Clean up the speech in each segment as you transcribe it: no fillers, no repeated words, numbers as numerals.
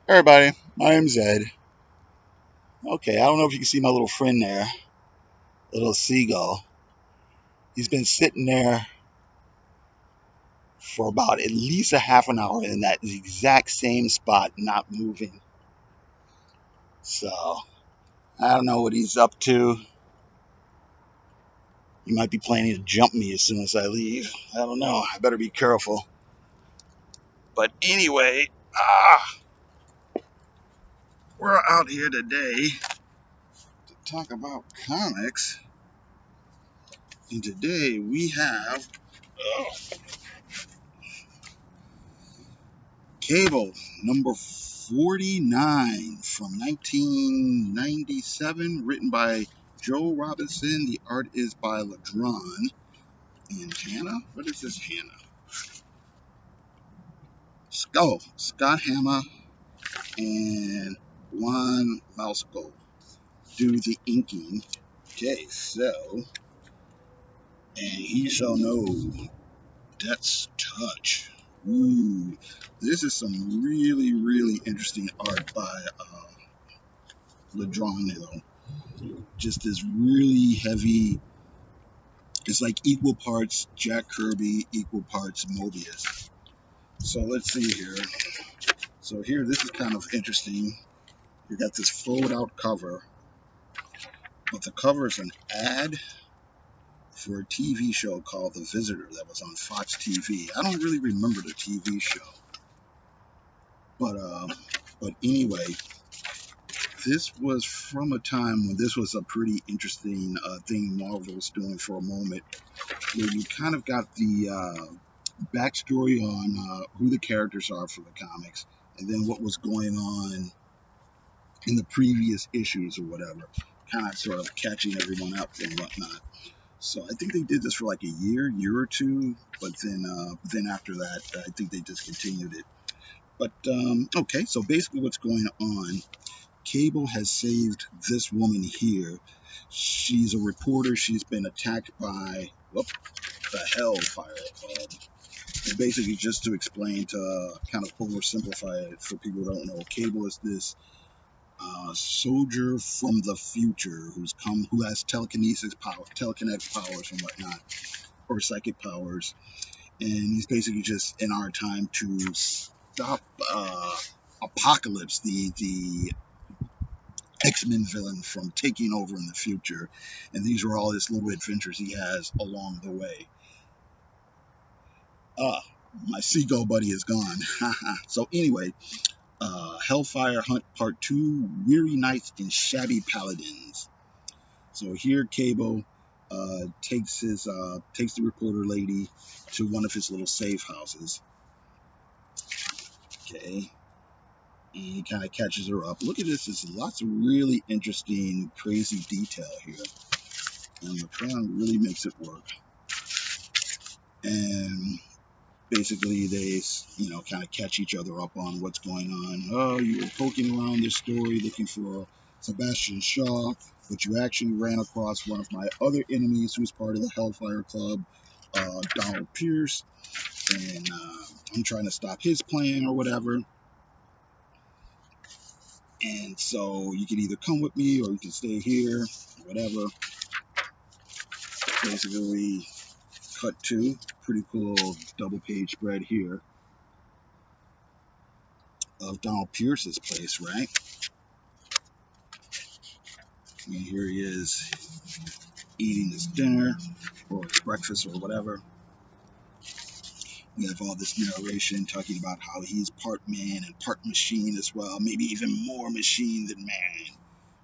Hey everybody, my name's Ed. Okay, I don't know if you can see my little friend there, little seagull. He's been sitting there for about at least a half an hour in that exact same spot, not moving. So, I don't know what he's up to. He might be planning to jump me as soon as I leave. I don't know. I better be careful. But anyway, we're out here today to talk about comics. And today we have Cable, number 49 from 1997, written by Joe Robinson. The art is by Ladron. And Hannah? What is this Hannah? Oh, Scott Hama and Juan Mausco do the inking. Okay, so, and he shall know Death's Touch. Ooh, this is some really, really interesting art by Ladron, just this really heavy. It's like equal parts Jack Kirby, equal parts Mobius. So let's see here. So here, this is kind of interesting. You got this fold out cover, but the cover is an ad for a TV show called The Visitor that was on Fox TV. I don't really remember the TV show, but anyway, this was from a time when this was a pretty interesting thing Marvel was doing for a moment, where you kind of got the backstory on who the characters are for the comics, and then what was going on in the previous issues or whatever, kind of sort of catching everyone up and whatnot. So I think they did this for like a year or two, but then after that, I think they discontinued it. But okay, so basically what's going on? Cable has saved this woman here. She's a reporter. She's been attacked by the Hellfire Club. And basically, just to explain, to kind of oversimplify it for people who don't know, Cable is this soldier from the future who has telekinesis power, telekinetic powers and whatnot, or psychic powers, and he's basically just in our time to stop Apocalypse, the X-Men villain, from taking over in the future. And these are all his little adventures he has along the way. My seagull buddy is gone. So anyway, Hellfire Hunt Part 2, Weary Nights and Shabby Paladins. So here Cable takes the reporter lady to one of his little safe houses. Okay. And he kind of catches her up. Look at this. There's lots of really interesting, crazy detail here. And the crayon really makes it work. And basically they, kind of catch each other up on what's going on. Oh, you were poking around this story looking for Sebastian Shaw, but you actually ran across one of my other enemies who's part of the Hellfire Club, Donald Pierce, and I'm trying to stop his plan or whatever. And so you can either come with me or you can stay here, whatever. Basically, cut to pretty cool double page spread here of Donald Pierce's place, right? And here he is eating his dinner or his breakfast or whatever. We have all this narration talking about how he's part man and part machine as well, maybe even more machine than man.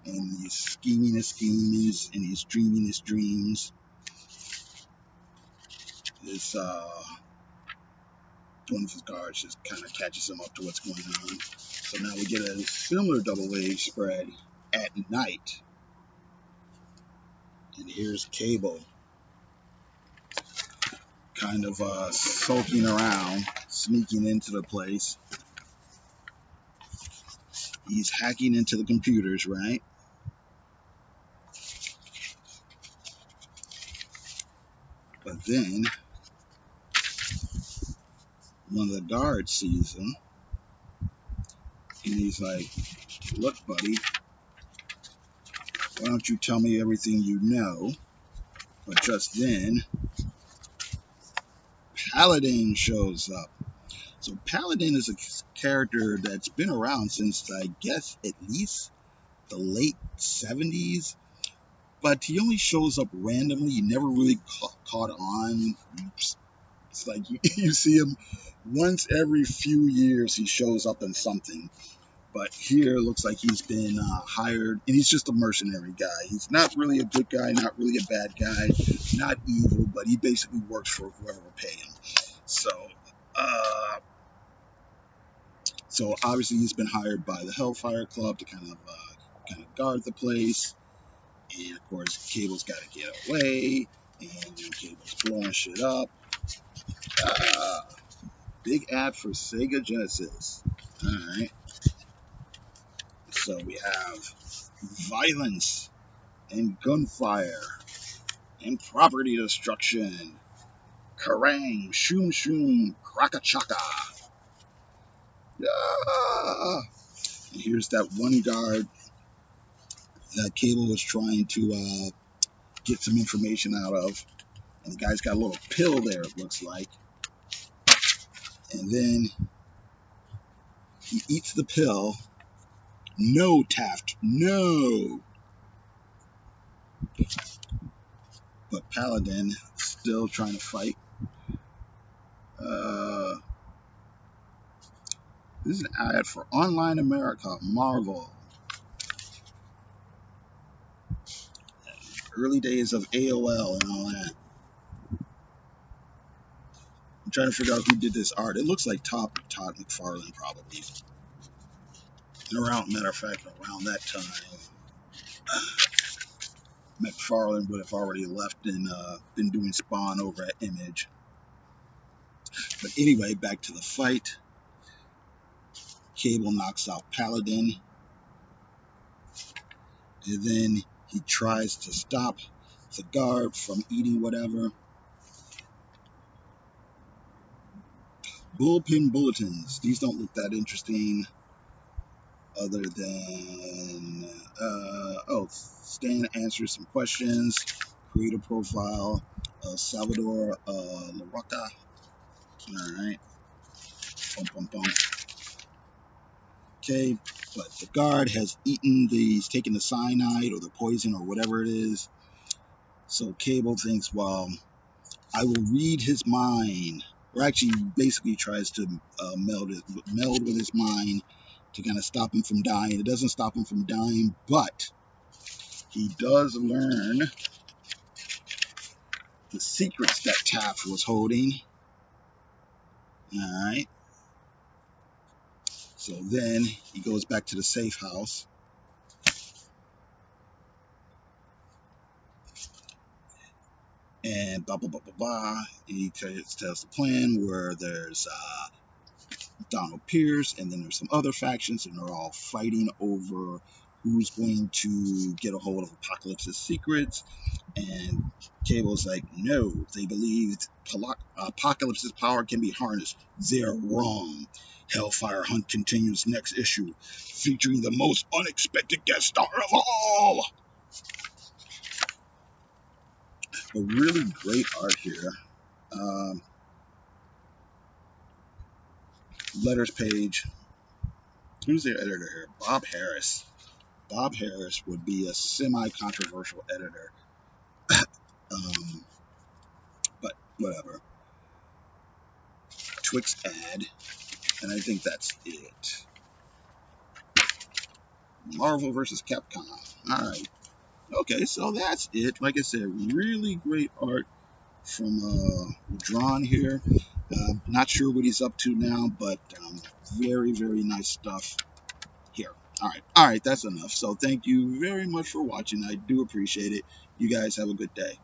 And he's scheming his schemes and he's dreaming his dreams. This one of his guards just kind of catches him up to what's going on. So now we get a similar double page spread at night. And here's Cable kind of sulking around, sneaking into the place. He's hacking into the computers, right? But then one of the guards sees him And he's like, look, buddy, why don't you tell me everything you know? But just then, Paladin shows up. So Paladin is a character that's been around since, I guess, at least the late 70s. But he only shows up randomly. He never really caught on. It's like you see him once every few years. He shows up in something. But here it looks like he's been hired, and he's just a mercenary guy. He's not really a good guy, not really a bad guy, not evil, but he basically works for whoever will pay him. So, uh, so obviously he's been hired by the Hellfire Club to kind of guard the place. And of course, Cable's got to get away, and Cable's blowing shit up. Uh, Big ad for Sega Genesis. All right. So we have violence and gunfire and property destruction. Kerrang! Shoom shoom! Kraka chaka! Yeah! And here's that one guard that Cable was trying to get some information out of. And the guy's got a little pill there, it looks like. And then he eats the pill. No, Taft, no! But Paladin still trying to fight. This is an ad for Online America, Marvel. Early days of AOL and all that. I'm trying to figure out who did this art. It looks like Todd McFarlane probably. And matter of fact, around that time, McFarlane would have already left and been doing Spawn over at Image. But anyway, back to the fight. Cable knocks out Paladin. And then he tries to stop the guard from eating whatever. Bullpen bulletins. These don't look that interesting. Other than, Stan answers some questions. Create a profile. Salvador LaRocca. Alright. Bum, bum, bum. Okay, but the guard has he's taken the cyanide or the poison or whatever it is. So Cable thinks, well, I will read his mind. Or actually, basically tries to meld with his mind to kind of stop him from dying. It doesn't stop him from dying, but he does learn the secrets that Taft was holding. Alright. So then he goes back to the safe house. And blah, blah, blah, blah, blah. He tells the plan where there's Donald Pierce, and then there's some other factions, and they're all fighting over who's going to get a hold of Apocalypse's secrets. And Cable's like, no, they believed Apocalypse's power can be harnessed. They're wrong. Hellfire Hunt continues next issue, featuring the most unexpected guest star of all. A really great art here. Letters page. Who's their editor here? Bob Harris. Bob Harris would be a semi-controversial editor. But whatever. Twix ad. And I think that's it. Marvel versus Capcom. Alright. Okay, so that's it. Like I said, really great art from Drawn here. Not sure what he's up to now, but very, very nice stuff here. All right, that's enough. So thank you very much for watching. I do appreciate it. You guys have a good day.